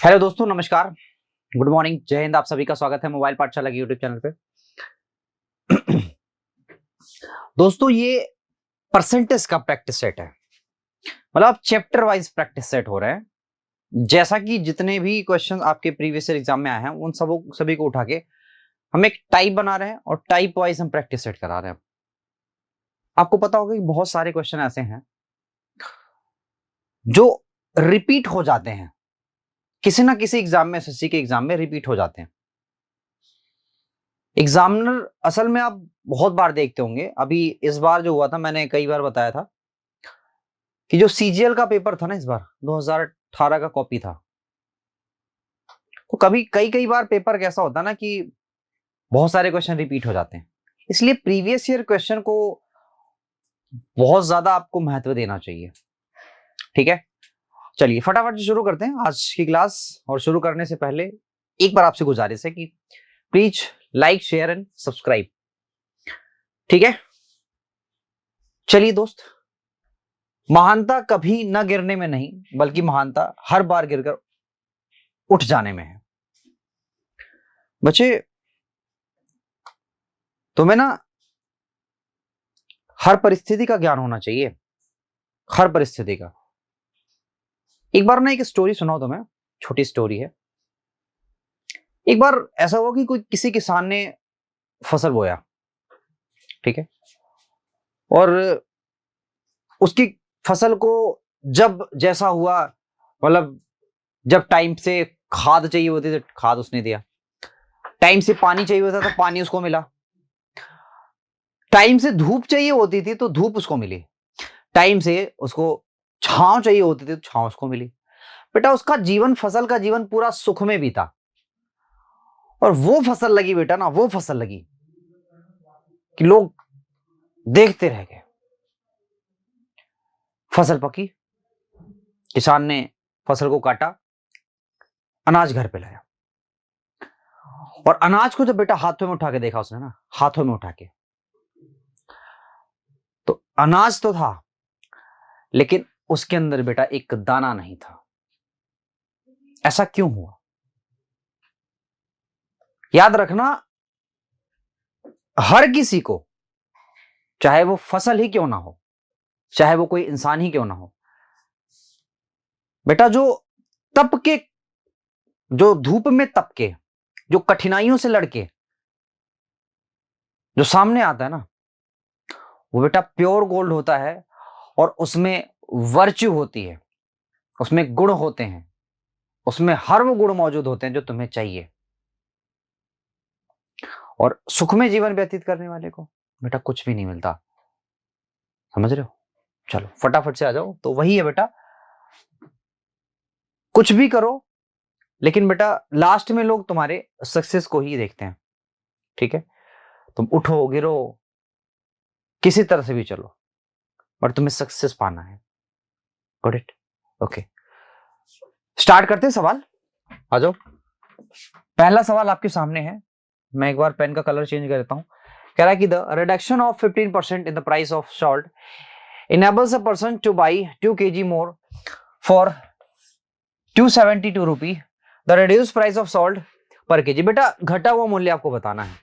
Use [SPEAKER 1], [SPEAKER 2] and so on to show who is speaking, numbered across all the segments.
[SPEAKER 1] Hello दोस्तों, नमस्कार, good morning, जय हिंद। आप सभी का स्वागत है मोबाइल पाठशाला के यूट्यूब चैनल पे। दोस्तों, ये परसेंटेज का प्रैक्टिस सेट है, मतलब चैप्टर वाइज प्रैक्टिस सेट हो रहे हैं। जैसा कि जितने भी क्वेश्चन आपके प्रीवियस ईयर एग्जाम में आए हैं उन सभी को उठा के हम एक टाइप बना रहे हैं और टाइप वाइज हम प्रैक्टिस सेट करा रहे हैं। आपको पता होगा कि बहुत सारे क्वेश्चन ऐसे हैं जो रिपीट हो जाते हैं, किसी ना किसी एग्जाम में, एसएससी के एग्जाम में रिपीट हो जाते हैं। एग्जामिनर असल में आप बहुत बार देखते होंगे, अभी इस बार जो हुआ था मैंने कई बार बताया था कि जो सीजीएल का पेपर था ना, इस बार 2018 का कॉपी था। तो कभी कई कई बार पेपर कैसा होता है ना कि बहुत सारे क्वेश्चन रिपीट हो जाते हैं, इसलिए प्रीवियस ईयर क्वेश्चन को बहुत ज्यादा आपको महत्व देना चाहिए। ठीक है, चलिए फटाफट से शुरू करते हैं आज की क्लास। और शुरू करने से पहले एक बार आपसे गुजारिश है कि please like, share and subscribe. ठीक है, चलिए दोस्त, महानता कभी न गिरने में नहीं बल्कि महानता हर बार गिरकर उठ जाने में है। बच्चे, तुम्हें ना हर परिस्थिति का ज्ञान होना चाहिए, हर परिस्थिति का। एक बार ना एक स्टोरी सुनाओ तुम्हें, छोटी स्टोरी है। एक बार ऐसा हुआ कि कोई किसी किसान ने फसल बोया, ठीक है, और उसकी फसल को जब जैसा हुआ, मतलब जब टाइम से खाद चाहिए होती थी खाद उसने दिया, टाइम से पानी चाहिए होता था पानी उसको मिला, टाइम से धूप चाहिए होती थी तो धूप उसको मिली, टाइम से उसको छांव चाहिए होती थी तो छांव उसको मिली। बेटा, उसका जीवन, फसल का जीवन पूरा सुख में बीता। और वो फसल लगी बेटा ना, वो फसल लगी कि लोग देखते रह गए। फसल पकी, किसान ने फसल को काटा, अनाज घर पे लाया, और अनाज को जब बेटा हाथों में उठा के देखा उसने ना, हाथों में उठा के, तो अनाज तो था लेकिन उसके अंदर बेटा एक दाना नहीं था। ऐसा क्यों हुआ? याद रखना, हर किसी को, चाहे वो फसल ही क्यों ना हो, चाहे वो कोई इंसान ही क्यों ना हो, बेटा जो तप के, जो धूप में तप के, जो कठिनाइयों से लड़के जो सामने आता है ना, वो बेटा प्योर गोल्ड होता है। और उसमें वर्च्यू होती है, उसमें गुण होते हैं, उसमें हर वो गुण मौजूद होते हैं जो तुम्हें चाहिए। और सुख में जीवन व्यतीत करने वाले को बेटा कुछ भी नहीं मिलता। समझ रहे हो? चलो फटाफट से आ जाओ। तो वही है बेटा, कुछ भी करो लेकिन बेटा लास्ट में लोग तुम्हारे सक्सेस को ही देखते हैं। ठीक है, तुम उठो गिरो किसी तरह से भी चलो, पर तुम्हें सक्सेस पाना है। Got it? ओके, स्टार्ट करते हैं सवाल। आ जाओ, पहला सवाल आपके सामने है। मैं एक बार पेन का कलर चेंज कर देता हूं। कह रहा है कि the reduction of 15% in the price of salt enables a person to buy 2 kg more for 272 rupee. The reduced price of salt per kg। बेटा घटा हुआ मूल्य आपको बताना है।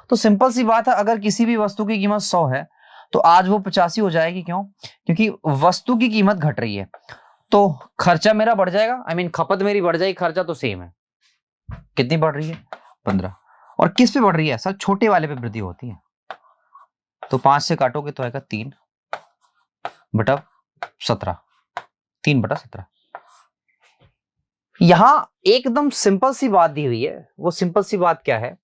[SPEAKER 1] तो सिंपल सी बात है, अगर किसी भी वस्तु की कीमत 100 है तो आज वो 85 हो जाएगी। क्यों? क्योंकि वस्तु की कीमत घट रही है, तो खर्चा मेरा बढ़ जाएगा, आई मीन खपत मेरी बढ़ जाएगी, खर्चा तो सेम है। कितनी बढ़ रही है? 15। और किस पे बढ़ रही है सर? छोटे वाले पे वृद्धि होती है। तो 5 से काटोगे तो आएगा 3 बटा 17, 3/17। यहां एकदम सिंपल सी बात दी हुई है। वो सिंपल सी बात क्या है?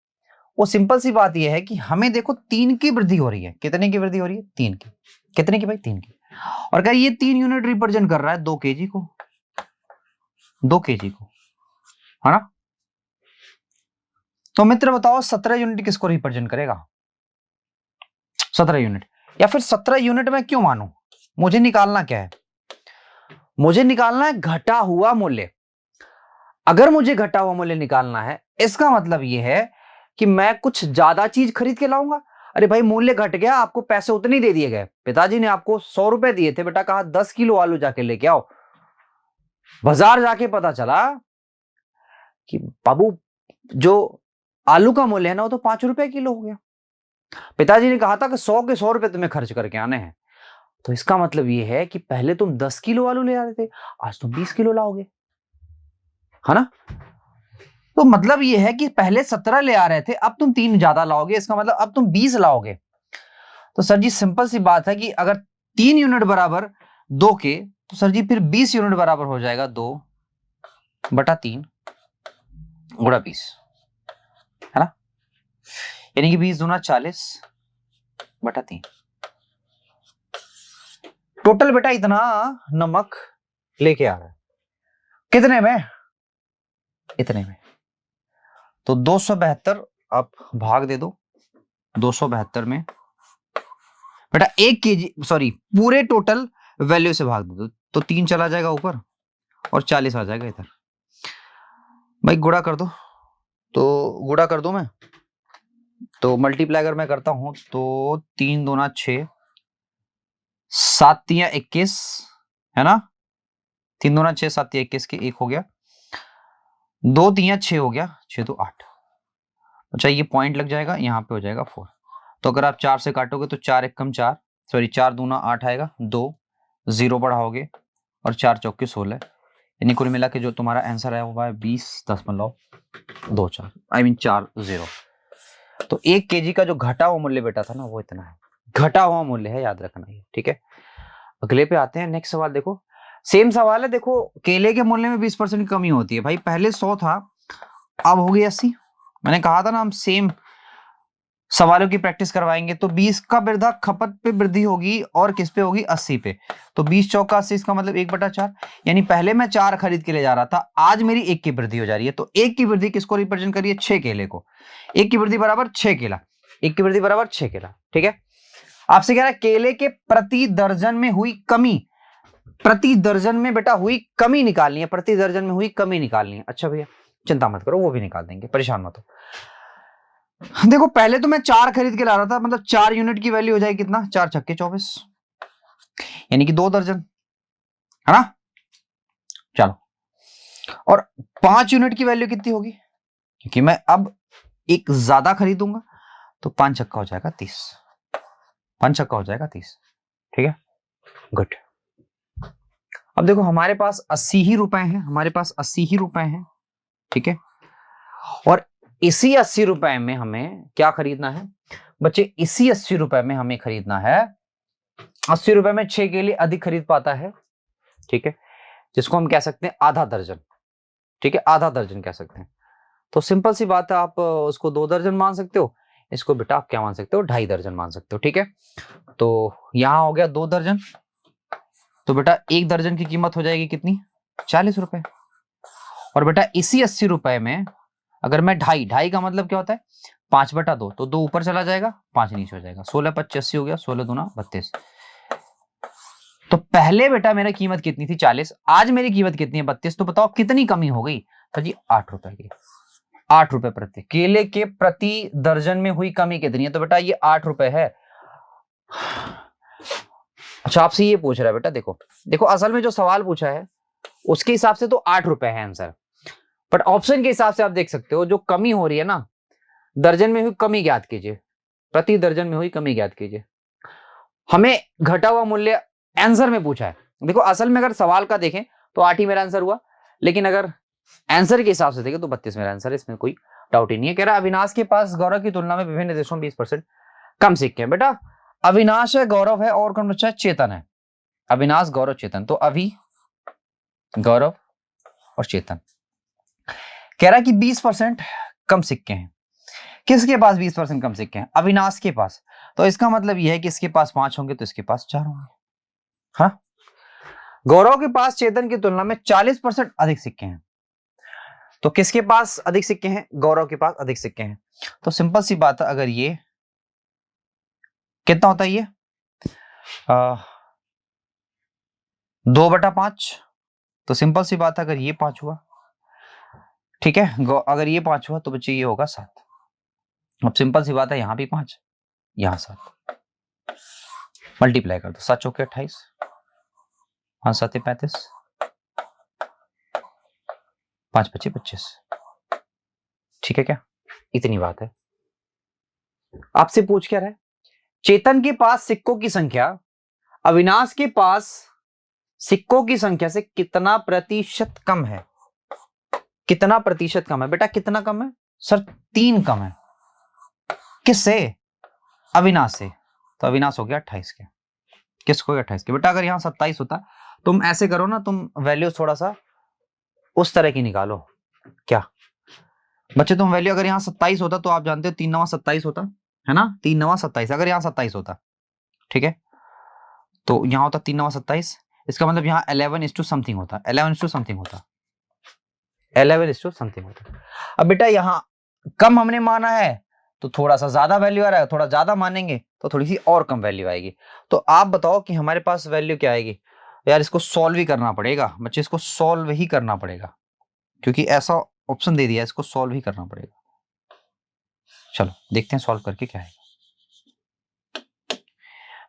[SPEAKER 1] वो सिंपल सी बात यह है कि हमें देखो 3 की वृद्धि हो रही है। कितने की वृद्धि हो रही है? 3 की। कितने की भाई? 3 की। और क्या ये 3 यूनिट रिप्रेजेंट कर रहा है 2 केजी को, 2 केजी को, है ना? तो मित्र बताओ 17 यूनिट किसको रिप्रेजेंट करेगा? 17 यूनिट। या फिर 17 यूनिट में क्यों मानूं? मुझे निकालना क्या है? मुझे निकालना है घटा हुआ मूल्य। अगर मुझे घटा हुआ मूल्य निकालना है, इसका मतलब यह है कि मैं कुछ ज्यादा चीज खरीद के लाऊंगा। अरे भाई मूल्य घट गया, आपको पैसे उतने ही दे दिए गए। पिताजी ने आपको 100 रुपए दिए थे, बेटा कहा 10 किलो आलू जाके लेके आओ। बाजार जाके पता चला कि बाबू जो आलू का मूल्य है ना वो तो 5 रुपए किलो हो गया। पिताजी ने कहा था कि 100 के 100 रुपए तुम्हें खर्च करके आने हैं। तो इसका मतलब ये है कि पहले तुम 10 किलो आलू ले आ रहे थे, आज तुम 20 किलो लाओगे, है ना। तो मतलब ये है कि पहले 17 ले आ रहे थे, अब तुम 3 ज्यादा लाओगे, इसका मतलब अब तुम 20 लाओगे। तो सर जी सिंपल सी बात है कि अगर 3 यूनिट बराबर 2 के, तो सर जी फिर 20 यूनिट बराबर हो जाएगा 2/3 गुणा 20, है ना। यानी कि 20 दूना 40/3। टोटल बेटा इतना नमक लेके आ रहा है, कितने में, इतने में। तो 272 आप भाग दे दो 272 में, बेटा 1 केजी, सॉरी पूरे टोटल वैल्यू से भाग दे दो, तो 3 चला जाएगा ऊपर और 40 आ जाएगा इधर। भाई गुणा कर दो, तो गुणा कर दो मैं, तो मल्टीप्लाई अगर मैं करता हूं तो 3 दूना 6, 7 तिया 21, है ना। 3 दूना 6, 7 तिया 21 के 1 हो गया, 2 तिया 6 हो गया, 6 तो 8। अच्छा ये पॉइंट लग जाएगा, यहाँ पे हो जाएगा 4। तो अगर आप 4 से काटोगे तो 4 एकम 4, सॉरी 4 दूना 8 आएगा, 2 0 बढ़ाओगे और 4 चौके 16, यानी कुल मिला के जो तुम्हारा आंसर आया हुआ है 20.24, आई मीन 40। तो 1 केजी का जो घटा हुआ मूल्य बेटा था ना वो इतना है, घटा हुआ मूल्य है, याद रखना ये, ठीक है। अगले पे आते हैं, नेक्स्ट सवाल देखो, सेम सवाल है। देखो केले के मूल्य में 20% की कमी होती है। भाई पहले 100 था, अब हो गई 80। मैंने कहा था ना हम सेम सवालों की प्रैक्टिस करवाएंगे। तो 20 का वृद्धा खपत पे वृद्धि होगी और किस पे होगी, 80 पे। तो 20 चौका 80, इसका मतलब 1/4, यानी पहले मैं 4 खरीद के ले जा रहा था, आज मेरी 1 की वृद्धि हो जा रही है। तो 1 की वृद्धि किसको रिप्रेजेंट करिए, 6 केले को। 1 की वृद्धि बराबर 6 केला, 1 की वृद्धि बराबर 6 केला, ठीक है। आपसे कह रहा है केले के प्रति दर्जन में हुई कमी, प्रति दर्जन में बेटा हुई कमी निकालनी है, प्रति दर्जन में हुई कमी निकालनी है। अच्छा भैया चिंता मत करो, वो भी निकाल देंगे, परेशान मत हो। देखो पहले तो मैं 4 खरीद के ला रहा था, मतलब 4 यूनिट की वैल्यू हो जाएगी कितना, 4 छक्के 24, यानी कि 2 दर्जन, है ना। चलो, और 5 यूनिट की वैल्यू कितनी होगी, क्योंकि मैं अब एक ज्यादा खरीदूंगा, तो 5 छक्का हो जाएगा 30, 5 छक्का हो जाएगा 30, ठीक है, गुड। अब देखो हमारे पास 80 ही रुपए हैं, हमारे पास 80 ही रुपए हैं, ठीक है। और इसी 80 रुपए में हमें क्या खरीदना है बच्चे, इसी 80 रुपए में हमें खरीदना है, 80 रुपए में 6 के लिए अधिक खरीद पाता है, ठीक है, जिसको हम कह सकते हैं आधा दर्जन, ठीक है, आधा दर्जन कह सकते हैं। तो सिंपल सी बात है, आप उसको 2 दर्जन मान सकते हो, इसको बेटा आप क्या मान सकते हो, 2.5 दर्जन मान सकते हो, ठीक है। तो यहां हो गया 2 दर्जन, तो बेटा 1 दर्जन की कीमत हो जाएगी कितनी, 40 रुपए। और बेटा इसी 80 रुपए में अगर मैं 2.5, 2.5 का मतलब क्या होता है, 5/2, तो 2 ऊपर चला जाएगा, 5 नीचे हो जाएगा, 16 × 25 हो गया, 16 दूना 32। तो पहले बेटा मेरा कीमत कितनी थी, 40, आज मेरी कीमत कितनी है, 32। तो बताओ कितनी कमी हो गई, तो जी 8 रुपए की, 8 रुपए प्रति केले के प्रति दर्जन में हुई कमी कितनी है, तो बेटा ये 8 रुपए है। अच्छा आपसे ये पूछ रहा है बेटा, देखो देखो असल में जो सवाल पूछा है उसके हिसाब से तो 8 रुपए है आंसर, बट ऑप्शन के हिसाब से आप देख सकते हो जो कमी हो रही है ना, दर्जन में हुई कमी ज्ञात कीजिए, प्रति दर्जन में हुई कमी ज्ञात कीजिए। हमें घटा हुआ मूल्य आंसर में पूछा है। देखो असल में अगर सवाल का देखें तो 8 ही मेरा आंसर हुआ, लेकिन अगर आंसर के हिसाब से देखें तो 32 मेरा आंसर है, इसमें कोई डाउट ही नहीं है। कह रहा अविनाश के पास गौरव की तुलना में विभिन्न देशों में 20% कम सिक्के हैं। बेटा अविनाश है, गौरव है, और कौन बच्चा है, चेतन है। अविनाश, गौरव, चेतन, तो अभी गौरव और चेतन। कह रहा कि 20% कम सिक्के हैं। किसके पास 20% कम सिक्के हैं, अविनाश के पास। तो इसका मतलब यह है कि इसके पास 5 होंगे तो इसके पास 4 होंगे, हाँ। गौरव के पास चेतन की तुलना में 40% अधिक सिक्के हैं। तो किसके पास अधिक सिक्के हैं, गौरव के पास अधिक सिक्के हैं। तो सिंपल सी बात है, अगर ये कितना होता है, ये 2/5, तो सिंपल सी बात है अगर ये 5 हुआ, ठीक है, अगर ये 5 हुआ तो बच्चे ये होगा 7। अब सिंपल सी बात है, यहां भी 5, यहां 7, मल्टीप्लाई कर दो, 7 चौके 28, 5 7 35, 5 25 25, ठीक है क्या? इतनी बात है। आपसे पूछ क्या रहा है? चेतन के पास सिक्कों की संख्या अविनाश के पास सिक्कों की संख्या से कितना प्रतिशत कम है? कितना प्रतिशत कम है बेटा? कितना कम है सर? 3 कम है। किससे? अविनाश से। तो अविनाश हो गया 28 के। किसको? 28 के। बेटा अगर यहां 27 होता, तुम ऐसे करो ना, तुम वैल्यू थोड़ा सा उस तरह की निकालो। क्या बच्चे, तुम वैल्यू अगर यहाँ 27 होता तो आप जानते हो 3 9 27 होता है ना? 3 9 27। अगर यहाँ 27 होता, ठीक है, तो यहाँ होता 3 9 27। इसका मतलब यहाँ 11 समथिंग होता, 11 समथिंग होता, 11 समथिंग होता। अब बेटा यहाँ कम हमने माना है तो थोड़ा सा ज्यादा वैल्यू आ रहा है, थोड़ा ज्यादा मानेंगे तो थोड़ी सी और कम वैल्यू आएगी। तो आप बताओ कि हमारे पास वैल्यू क्या आएगी? यार इसको सॉल्व ही करना पड़ेगा बच्चे, इसको सॉल्व ही करना पड़ेगा, क्योंकि ऐसा ऑप्शन दे दिया, इसको सॉल्व ही करना पड़ेगा। चलो देखते हैं सॉल्व करके क्या है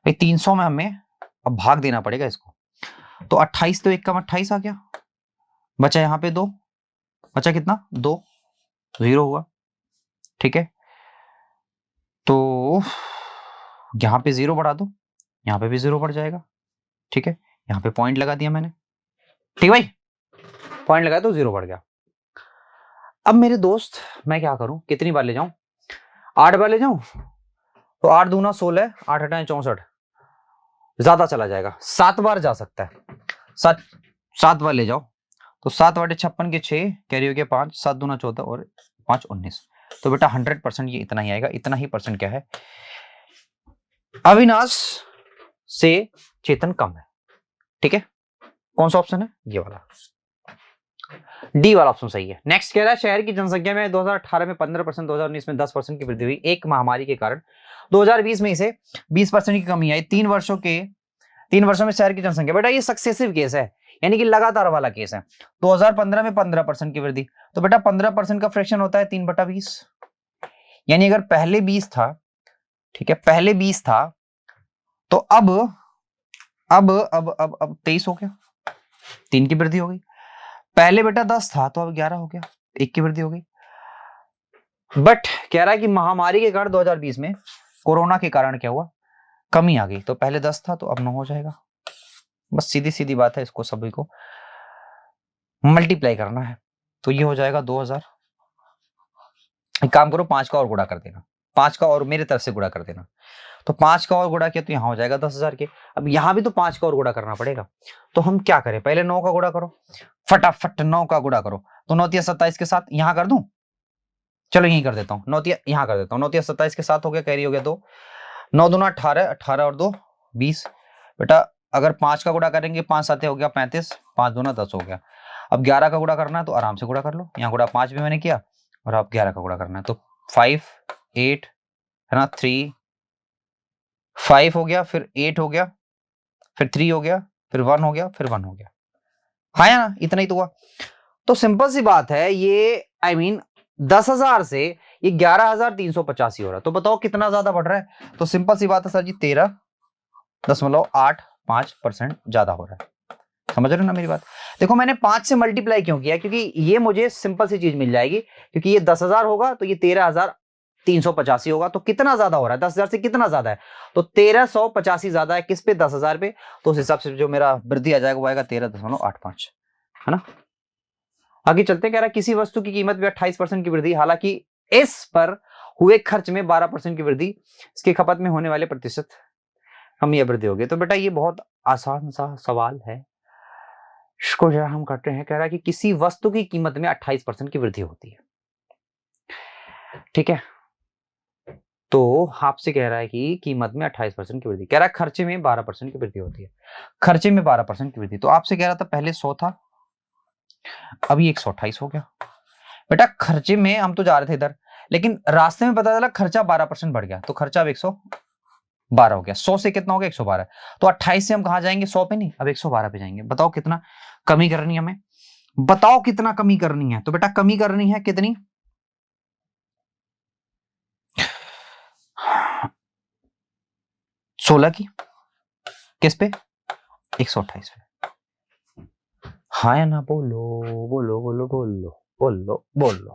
[SPEAKER 1] भाई। 300 में हमें अब भाग देना पड़ेगा इसको। तो 28, तो 1 कम 28 आ गया, बचा यहाँ पे 2, बचा कितना? 2, 0 हुआ, ठीक है। तो यहां पे 0 बढ़ा दो, यहां पे भी 0 बढ़ जाएगा, ठीक है। यहां पे पॉइंट लगा दिया मैंने, ठीक भाई, पॉइंट लगाया तो 0 बढ़ गया। अब मेरे दोस्त मैं क्या करूं, कितनी बार ले जाऊं? 8 बार ले जाऊं? तो 8 दूना 16, 8 हटाए 64, ज्यादा चला जाएगा, 7 बार जा सकता है। 7 बार ले जाओ, तो 7 बटे 56 के 6, कैरी हो गया 5, 7 दूना 14 और 5 19। तो बेटा 100% ये इतना ही आएगा। इतना ही परसेंट क्या है? अविनाश से चेतन कम है, ठीक है। कौन सा ऑप्शन है? ये वाला, डी वाला ऑप्शन सही है। नेक्स्ट कह रहा है शहर की जनसंख्या में 2018 में 15%, 2019 में 10% की वृद्धि हुई। एक महामारी के कारण 2020 में इसे 20% की कमी आई। 3 वर्षों में शहर की जनसंख्या, बेटा ये सक्सेसिव केस है, यानी कि लगातार वाला केस है। 2015 में 15% की वृद्धि, तो बेटा 15% का फ्रैक्शन होता है 3/20, यानी अगर पहले 20 था, ठीक है, पहले 20 था, तो अब 23 हो गया, 3 की वृद्धि हो गई। पहले बेटा 10 था तो अब 11 हो गया, 1 की वृद्धि हो गई। बट कह रहा है कि महामारी के कारण 2020 में कोरोना के कारण क्या हुआ? कमी आ गई। तो पहले 10 था तो अब 9 हो जाएगा। बस सीधी सीधी बात है, इसको सभी को मल्टीप्लाई करना है। तो ये हो जाएगा 2000। एक काम करो, 5 का और गुणा कर देना, 5 का और मेरे तरफ से गुणा कर देना। तो 5 का और गुणा किया तो यहां हो जाएगा 10,000 के। अब यहां भी तो 5 का और गुणा करना पड़ेगा। तो हम क्या करें, पहले 9 का गुणा करो, फटाफट 9 का गुणा करो। तो 9 तिया 27 के साथ यहां कर दूं? चलो यहीं कर देता हूँ, 9 तिया यहां कर देता हूँ। 9 तिया 27 के साथ हो गया, कैरी हो गया 2, 9 दूना 18, 18 और 2 20। बेटा अगर 5 का गुणा करेंगे, 5 साथे हो गया 35, 5 दूना 10 हो गया। अब 11 का गुणा करना है तो आराम से गुणा कर लो, यहाँ गुणा 5 भी मैंने किया और अब 11 का गुणा करना है तो 5 8 है ना, 3 5 हो गया, फिर 8 हो गया, फिर 3 हो गया, फिर 1 हो गया, फिर 1 हो गया। हाँ या ना, इतना ही तो हुआ। तो सिंपल सी बात है ये, आई मीन 10,000 से ये 11,385 हो रहा है। तो बताओ कितना ज्यादा बढ़ रहा है? तो सिंपल सी बात है सर जी, 13.85% ज्यादा हो रहा है। समझ रहे हो ना मेरी बात? देखो मैंने 5 से मल्टीप्लाई क्यों किया, क्योंकि ये मुझे सिंपल सी चीज मिल जाएगी, क्योंकि ये 10,000 होगा तो ये 13,385 होगा। तो कितना ज्यादा हो रहा है? 10,000 से कितना ज्यादा है? तो 1385 ज्यादा है किस पे? 10,000 पे। तो उस हिसाब से जो मेरा वृद्धि आ जाएगा वो आएगा 13.85, है ना। आगे चलते, कह रहा है किसी वस्तु की कीमत में 28% की वृद्धि, हालांकि इस पर हुए खर्च में 12% की वृद्धि, इसकी खपत में होने वाले प्रतिशत हम ये वृद्धि होगी। तो बेटा ये बहुत आसान सा सवाल है, इसको जरा हम करते हैं। कह रहा है कि किसी वस्तु की कीमत में 28% की वृद्धि होती है, ठीक है। तो आपसे कह रहा है कि कीमत में 28% की वृद्धि, कह रहा है खर्चे में 12% की वृद्धि होती है। खर्चे में 12% की वृद्धि, तो आपसे कह रहा था पहले 100 था, अभी 128 हो गया। बेटा खर्चे में हम तो जा रहे थे इधर, लेकिन रास्ते में पता चला खर्चा 12% बढ़ गया, तो खर्चा अब 112 हो गया। 100 से कितना हो गया? 112। तो 28 से हम कहां जाएंगे? 100 पे नहीं, अब 112 पे जाएंगे। बताओ कितना कमी करनी है हमें? बताओ कितना कमी करनी है? तो बेटा कमी करनी है कितनी? 16 की। किस पे? 128 पे। हाँ या ना? बोलो बोलो बोलो बोलो बोलो बोलो।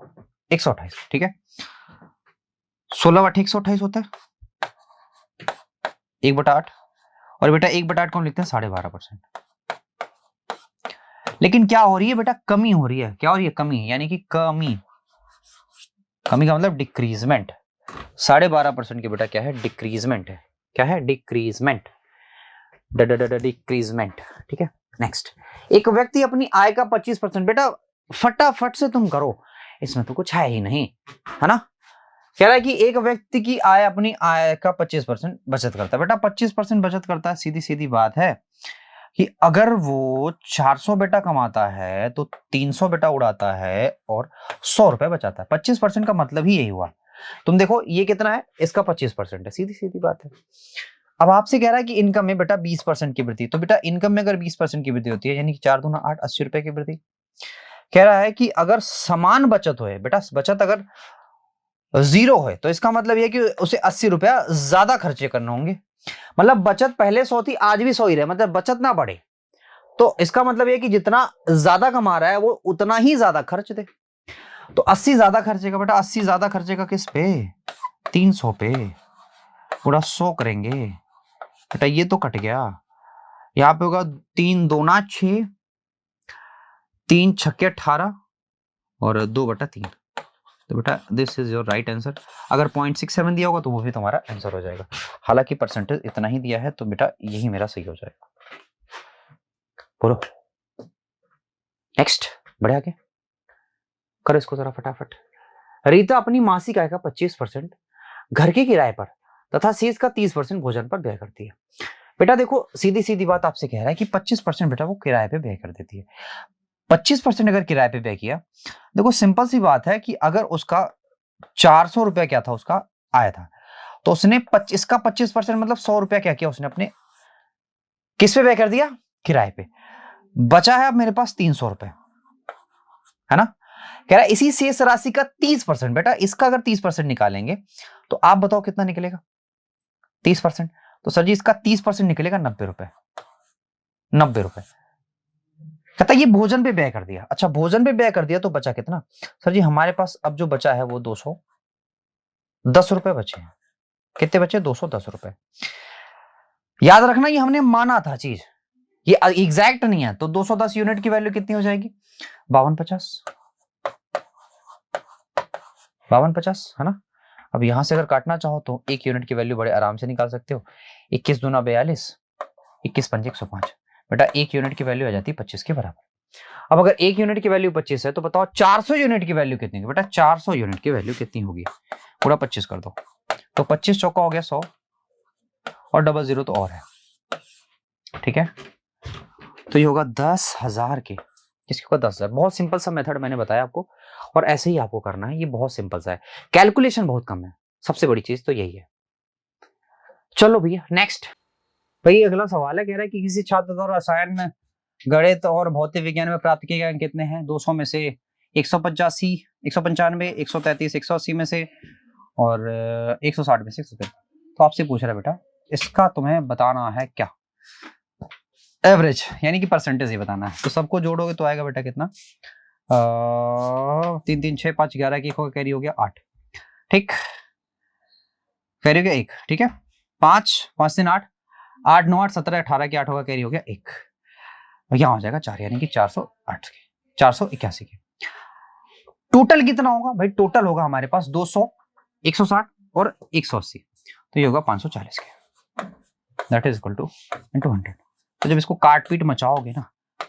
[SPEAKER 1] 128, ठीक है। 16/8 128 होता है 1/8, और बेटा 1/8 को हम लिखते हैं 12.5%। लेकिन क्या हो रही है बेटा, कमी हो रही है। क्या हो रही है? कमी, यानी कि कमी का मतलब डिक्रीजमेंट। 12.5% की बेटा क्या है? डिक्रीजमेंट है। क्या है? डिक्रीजमेंट, डिक्रीजमेंट, ठीक है। नेक्स्ट, एक व्यक्ति अपनी आय का 25%, बेटा फटाफट से तुम करो, इसमें तो कुछ है ही नहीं, है ना। कह रहा है कि एक व्यक्ति की आय, अपनी आय का 25% बचत करता है। बेटा 25% बचत करता है, सीधी सीधी बात है कि अगर वो 400 बेटा कमाता है तो 300 बेटा उड़ाता है और 100 रुपए बचाता है। 25% का मतलब ही यही हुआ। तुम देखो ये कितना है, इसका 25% है, सीधी सीधी बात है। अब आपसे कह रहा है कि इनकम में बेटा 20% की वृद्धि, तो बेटा इनकम में अगर 20% की वृद्धि होती है, यानी कि 4 दूना 8, 80 रुपए की वृद्धि। कह रहा है कि अगर समान बचत हो, बेटा बचत अगर 0 है तो इसका मतलब यह कि उसे 80 रुपया ज्यादा खर्चे करने होंगे। मतलब बचत पहले 100 थी, आज भी 100 ही रहे, मतलब बचत ना बढ़े। तो इसका मतलब यह कि जितना ज्यादा कमा रहा है वो उतना ही ज्यादा खर्च दे। तो 80 ज्यादा खर्चेगा बेटा, 80 ज्यादा खर्चेगा किस पे? 300 पे। पूरा 100 करेंगे बेटा, ये तो कट गया। यहां पे होगा 3 दूना 6, 3 छक्के 18 और 2/3। तो बेटा this is your right answer. अगर 0.67 दिया होगा तो वो भी तुम्हारा आंसर हो जाएगा। हालांकि परसेंटेज इतना ही दिया है तो बेटा यही मेरा सही हो जाएगा। बोलो नेक्स्ट, बढ़े आगे, करो इसको जरा फटाफट। रीता अपनी मासिक आय का 25% घर के किराए पर तथा शेष का 30% भोजन पर व्यय करती है। बेटा देखो सीधी सीधी बात आपसे कह रहा है कि 25% बेटा वो किराए पे व्यय कर देती है। 25% अगर किराए पे व्यय किया, देखो सिंपल सी बात है कि अगर उसका 400 रुपया क्या था, उसका आया था, तो उसने इसका 25% मतलब 100 रुपया क्या किया उसने, अपने किस पे व्यय कर दिया? किराए पे। बचा है अब मेरे पास 300 रुपए, है ना। कह रहा है इसी शेष राशि का 30%, बेटा इसका अगर 30% निकालेंगे तो आप बताओ कितना निकलेगा? 30%, तो सर जी इसका 30% निकलेगा 90 रुपए। 90 रुपए। कहता ये भोजन पे व्यय कर दिया। अच्छा भोजन पे व्यय कर दिया तो बचा कितना? सर जी हमारे पास अब जो बचा है वो 210 रुपए बचे हैं। कितने बचे? 210 रुपए। याद रखना ये हमने माना था चीज, ये एग्जैक्ट नहीं है। तो 210 यूनिट की वैल्यू कितनी हो जाएगी? 5250। 5250, है ना। अब यहां से अगर काटना चाहो तो 1 यूनिट की वैल्यू बड़े आराम से निकाल सकते हो। 21 दूना 42, 21 पंजे 105। बेटा 1 यूनिट की वैल्यू आ जाती है 25 के बराबर। अब अगर 1 यूनिट की वैल्यू 25 है तो बताओ 400 यूनिट की वैल्यू कितनी है? बेटा 400 यूनिट की वैल्यू कितनी होगी? पूरा 25 कर दो, तो 25 चौका हो गया 100 और डबल जीरो तो और है, ठीक है। तो ये होगा 10,000 के, किसके होगा? 10,000। बहुत सिंपल सा मेथड मैंने बताया आपको, और ऐसे ही आपको करना है। ये बहुत सिंपल सा है, कैलकुलेशन बहुत कम है, सबसे बड़ी चीज तो यही है। चलो भैया नेक्स्ट। भाई अगला सवाल है, कह रहा है कि किसी छात्र द्वारा रसायन में, गणित और भौतिक विज्ञान में प्राप्त किए गए अंक कितने हैं? 200 में से 185, 195, 133, 180 में से और 160 में से 170। तो आपसे पूछ रहा है बेटा इसका तुम्हें बताना है क्या? एवरेज यानी कि परसेंटेज ही बताना है। तो सबको जोड़ोगे तो आएगा बेटा कितना? 3 3 6 5 11 की कैरी हो गया 8, ठीक। कैरी हो गया 1, ठीक है। 5 5 3 8, 8 9 8 17 18 की 8 होगा, कैरी हो गया 1। यहां हो जाएगा 4, यानी कि 408 के, 481 के। टोटल कितना होगा भाई? टोटल होगा हमारे पास 200, 160 और 180, तो ये होगा 540 के। That is equal two into 100। तो जब इसको काट पीट मचाओगे ना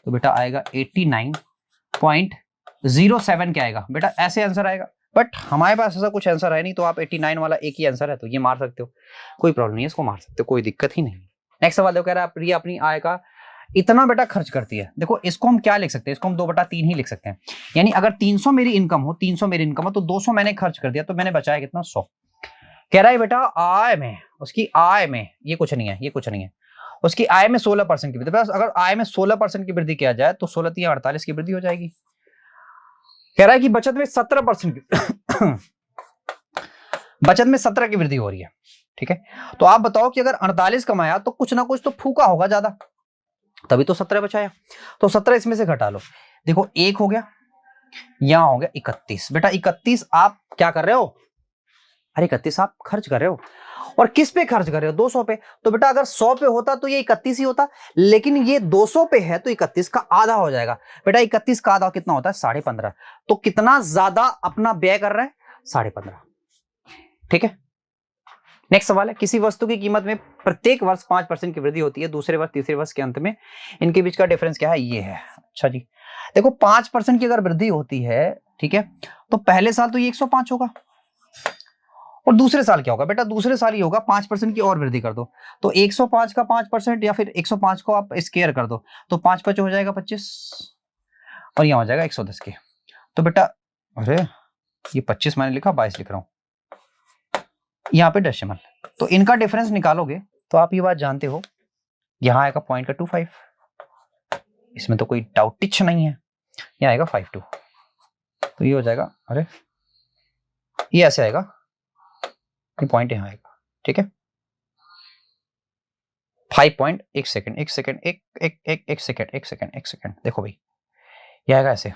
[SPEAKER 1] तो बेटा आएगा 89.07 क्या आएगा बेटा? ऐसे आंसर आएगा। बट हमारे पास ऐसा कुछ आंसर है नहीं, तो आप 89 वाला एक ही आंसर है तो ये मार सकते हो, कोई प्रॉब्लम नहीं है, इसको मार सकते हो, कोई दिक्कत ही नहीं। नेक्स्ट सवाल कह रहा है प्रिया अपनी आय का इतना बेटा खर्च करती है। देखो इसको हम क्या लिख सकते हैं? इसको हम 2/3 ही लिख सकते हैं। यानी अगर 300 मेरी इनकम हो, 300 मेरी इनकम हो तो 200 मैंने खर्च कर दिया, तो मैंने बचाया कितना? 100। कह रहा है बेटा आय में, उसकी आय में, ये कुछ नहीं है, ये कुछ नहीं है, उसकी आय में 16% की वृद्धि। अगर आय में 16% की वृद्धि किया जाए तो 16 3 48 की वृद्धि हो जाएगी। कह रहा है कि बचत में 17% की बचत में 17 की वृद्धि हो रही है, ठीक है। तो आप बताओ कि अगर 48 कमाया तो कुछ ना कुछ तो फूका होगा ज्यादा, तभी तो 17 बचाया। तो 17 इसमें से घटा लो। देखो 1 हो गया, यहां हो गया 31। बेटा 31 आप क्या कर रहे हो? अरे 31 आप खर्च कर रहे हो, और किस पे खर्च कर रहे हो? 200 पे। तो बेटा अगर 100 पे होता तो ये 31 ही होता, लेकिन ये 200 पे है तो 31 का आधा हो जाएगा। बेटा 31 का आधा कितना होता है? 15.5। तो कितना ज्यादा अपना व्यय कर रहे हैं? 15.5। ठीक है। नेक्स्ट सवाल है, किसी वस्तु की कीमत में प्रत्येक वर्ष 5% की वृद्धि होती है, दूसरे वर्ष तीसरे वर्ष के अंत में इनके बीच का डिफरेंस क्या है? ये है। अच्छा जी, देखो 5% की अगर वृद्धि होती है, ठीक है, तो पहले साल तो ये 105 होगा, और दूसरे साल क्या होगा? बेटा दूसरे साल ही होगा 5% की और वृद्धि कर दो, तो 105 का 5%, या फिर 105 को आप स्क्वायर कर दो, तो 5 5 हो जाएगा 25, और यहां हो जाएगा 110 के। तो बेटा अरे ये 25 मैंने लिखा, 22 लिख रहा हूं, यहाँ पे डेसिमल। तो इनका डिफरेंस निकालोगे तो आप ये बात जानते हो, यहां आएगा पॉइंट का 25, इसमें तो कोई डाउट टिच नहीं है, यहाँ आएगा 52, तो ये हो जाएगा, अरे ये ऐसे आएगा, ये पॉइंट यहां आएगा। ठीक है, 5 पॉइंट, एक सेकंड एक सेकंड एक एक एक एक सेकंड एक सेकंड एक सेकंड, देखो भाई ये आएगा ऐसे,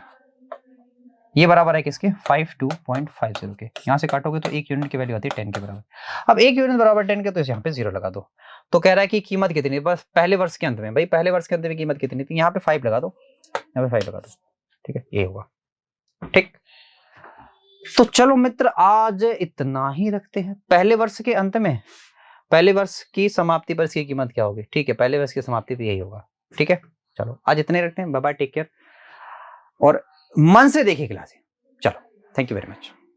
[SPEAKER 1] ये बराबर है किसके? 52.50 के। यहां से काटोगे तो एक यूनिट की वैल्यू आती है 10 के बराबर। अब एक यूनिट बराबर 10 के, तो यहाँ पे 0 लगा दो। तो कह रहा है कि कीमत कितनी, बस पहले वर्ष के अंत में, भाई पहले वर्ष के अंत में कीमत कितनी थी? यहाँ पे 5 लगा दो, यहाँ पे 5 लगा दो। ठीक है, ये होगा। ठीक, तो चलो मित्र आज इतना ही रखते हैं। पहले वर्ष के अंत में, पहले वर्ष की समाप्ति पर इसकी कीमत क्या होगी? ठीक है, पहले वर्ष की समाप्ति पर यही होगा। ठीक है, चलो आज इतने रखते हैं। बाय बाय, टेक केयर, और मन से देखिए क्लास। चलो, थैंक यू वेरी मच।